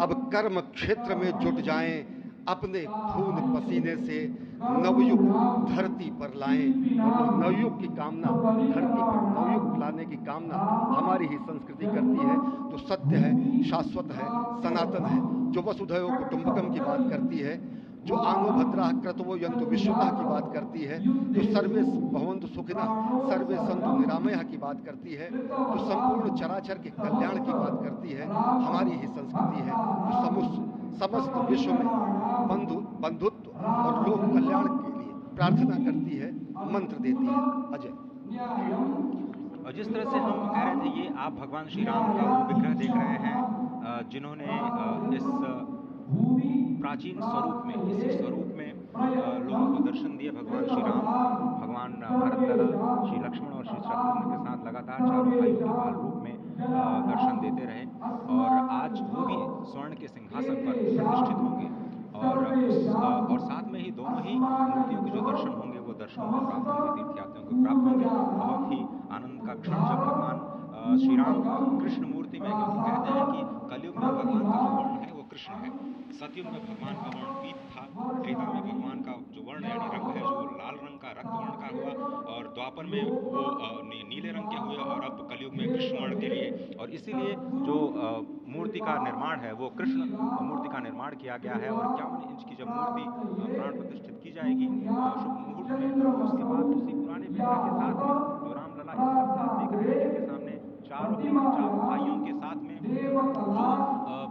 अब कर्म क्षेत्र में जुट जाएं, अपने खून पसीने से नवयुग धरती पर लाएं। और वह नवयुग की कामना, धरती पर नवयुग लाने की कामना हमारी ही संस्कृति करती है, जो सत्य है, शाश्वत है, सनातन है, जो वसुधैव कुटुंबकम की बात करती है, जो आनो भद्रा क्रतवो यंतु विश्वतः की बात करती है, जो सर्वे भवन्तु सुखिनः सर्वे सन्तु निरामयः की बात करती है, जो संपूर्ण चराचर के कल्याण की बात करती है, हमारी ही संस्कृति है, जो समस्त विश्व में बंधुत्व और लोक कल्याण के लिए प्रार्थना करती है, मंत्र देती है। अजय। और जिस तरह से हम कह रहे थे, ये आप भगवान श्री राम का वो विग्रह देख रहे हैं जिन्होंने इस प्राचीन स्वरूप में, इसी स्वरूप में लोगों को दर्शन दिए। भगवान श्री राम, भगवान भरत लला, श्री लक्ष्मण और श्री शत्रुघ्न के साथ लगातार चारों भाइयों के बाल रूप में दर्शन देते रहे। और आज वो भी स्वर्ण के सिंहासन पर प्रतिष्ठित होंगे और साथ में ही दोनों ही मूर्तियों के जो दर्शन होंगे वो दर्शन उनको प्राप्त होंगे, तीर्थयात्रियों को प्राप्त होंगे। बहुत ही आनंद का क्षण जब भगवान श्री राम कृष्ण मूर्ति में, क्योंकि कहते हैं कि कलयुग में भगवान का जो वर्ण है वो कृष्ण है। सतयुग में भगवान का वर्ण पीत था, त्रेता में भगवान का जो वर्ण यानी रंग है जो लाल रंग का, रक्त वर्ण का हुआ, और द्वापर में वो नीले रंग के हुए, और अब कलयुग में कृष्ण वर्ण के लिए। और इसीलिए जो मूर्ति का निर्माण है वो कृष्ण मूर्ति का निर्माण किया गया है। और 51 इंच की जब मूर्ति प्राण प्रतिष्ठित की जाएगी शुभ मुहूर्त में, तो उसके बाद उसी पुराने विग्रह के साथ में जो रामलला इस वक्त आप देख रहे हैं, जिनके सामने चारों भाइयों के साथ में जो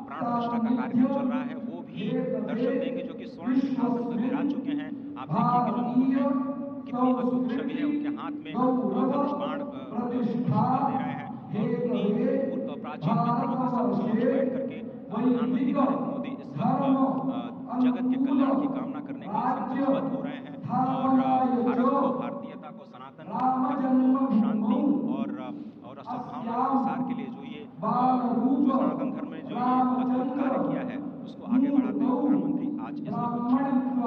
प्राण प्रतिष्ठा का कार्यक्रम चल रहा है, वो भी दर्शन देंगे, जो कि स्वर्ण सिंहासन पर विराज चुके हैं। आप देखिए कि जो मुकुट है, कितनी अद्भुत छवि है। उनके हाथ में धनुष बाण शोभा दे रहे हैं, और उन्हीं प्राचीन विग्रहों के समक्ष बैठ करके प्रधानमंत्री नरेंद्र मोदी इस वक्त जगत के कल्याण की कामना करने के लिए संकल्पबद्ध हो रहे हैं। और भारत को, भारतीयता को, सनातन धर्म को शांति और सद्भावना के प्रसार के लिए जो सनातन धर्म ने जो ये अद्भुत कार्य किया है, उसको आगे बढ़ाते हुए प्रधानमंत्री आज इस अद्भुत क्षण निश्चित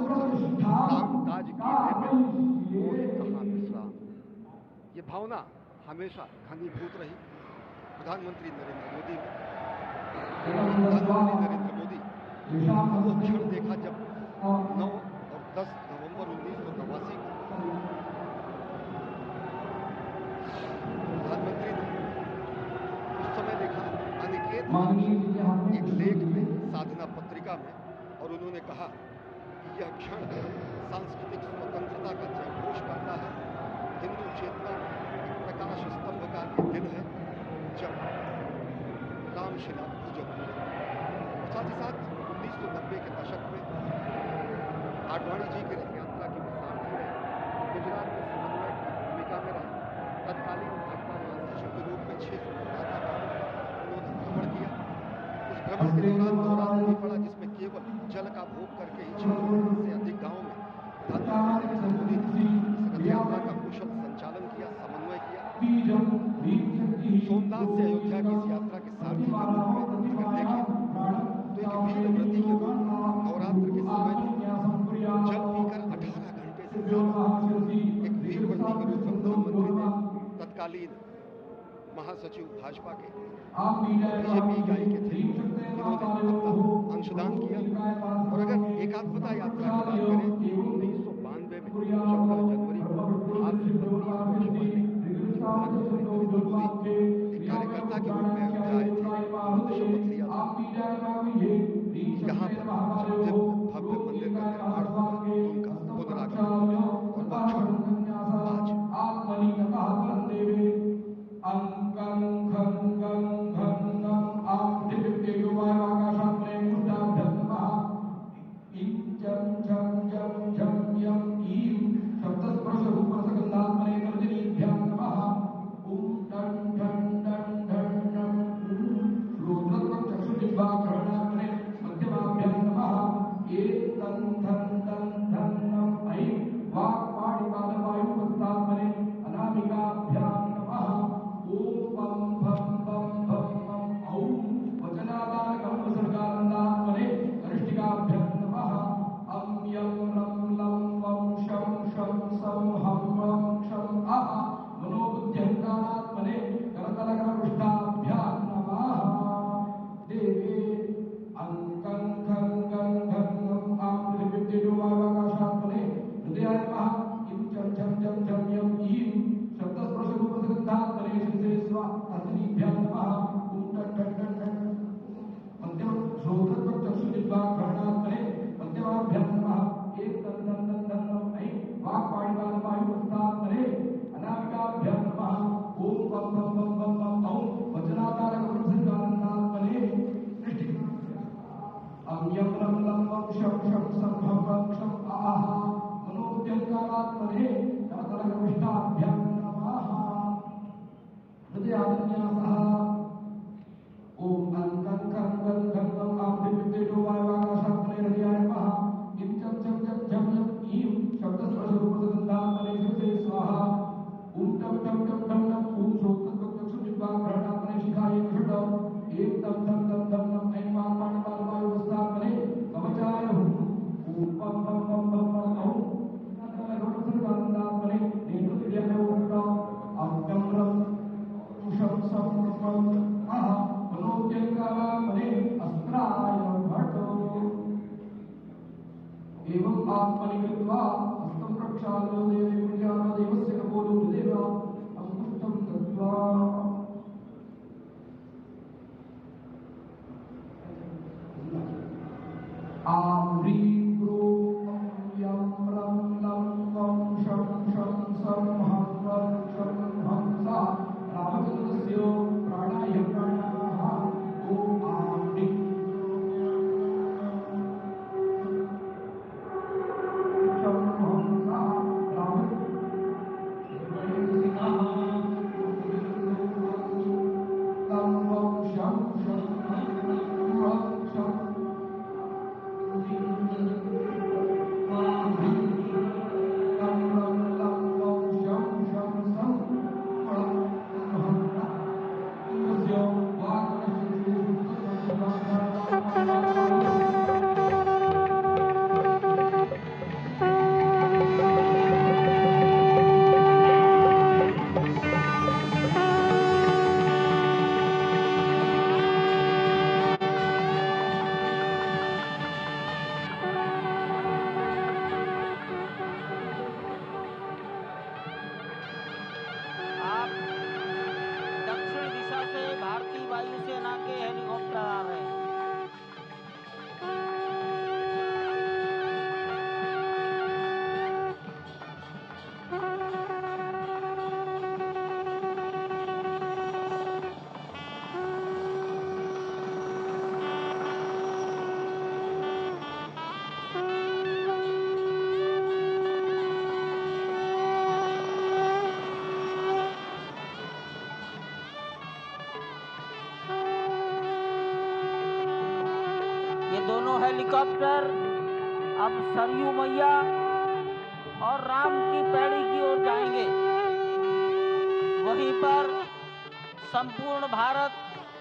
तौर से काम काज कीन्हे बिन मोहि कहाँ विश्राम, ये भावना हमेशा घनीभूत रही प्रधानमंत्री नरेंद्र मोदी में। प्रधानमंत्री नरेंद्र मोदी वो क्षण देखा जब 9 और 10 नवंबर 1989 को प्रधानमंत्री ने उस समय देखा अनिकेत एक लेख में, साधना पत्रिका में, और उन्होंने कहा कि यह क्षण सांस्कृतिक स्वतंत्रता का जयघोष करता है, हिंदू चेतना में एक प्रकाश स्तंभ का ये दिन है जब रामशिला पूजन हुए। और साथ ही साथ 1990 के दशक में आडवाणी जी की रथ यात्रा की सारथी रहे, गुजरात में समन्वय की भूमिका में रहे, तत्कालीन भाजपा महासचिव के रूप में 600 गांवों का उन्होंने भ्रमण किया। उस भ्रमण के दौरान नवरात्र भी पड़ा, जिसमें केवल जल का भोग करके ही 600 से अधिक गांवों में प्रधानमंत्री नरेंद्र मोदी ने इस रथ यात्रा का कुशल संचालन किया, समन्वय किया। सोमनाथ से अयोध्या की इस यात्रा के सारथी के रूप में अगर देखें तो एक वीर व्रती के रूप में नवरात्र के समय भी जल पीकर 18 घंटे से ज्यादा एक वीर व्रती के रूप में प्रधानमंत्री ने तत्कालीन महासचिव भाजपा के बीजेपी इकाई के थे, इन्होंने अपना अंशदान किया। और अगर एकात्मता यात्रा की बात करें, 1992 में 14 जनवरी को आज से 32 वर्ष पहले प्रधानमंत्री नरेंद्र मोदी एक कार्यकर्ता के रूप में अयोध्या आए थे, उन्होंने शपथ लिया था यहाँ पर जब दिव्य भव्य मंदिर का निर्माण होगा तो उनका पुनरागमन होगा। और वह क्षण आज हेलीकॉप्टर अब सरयू मैया और राम की पैड़ी की ओर जाएंगे। वहीं पर संपूर्ण भारत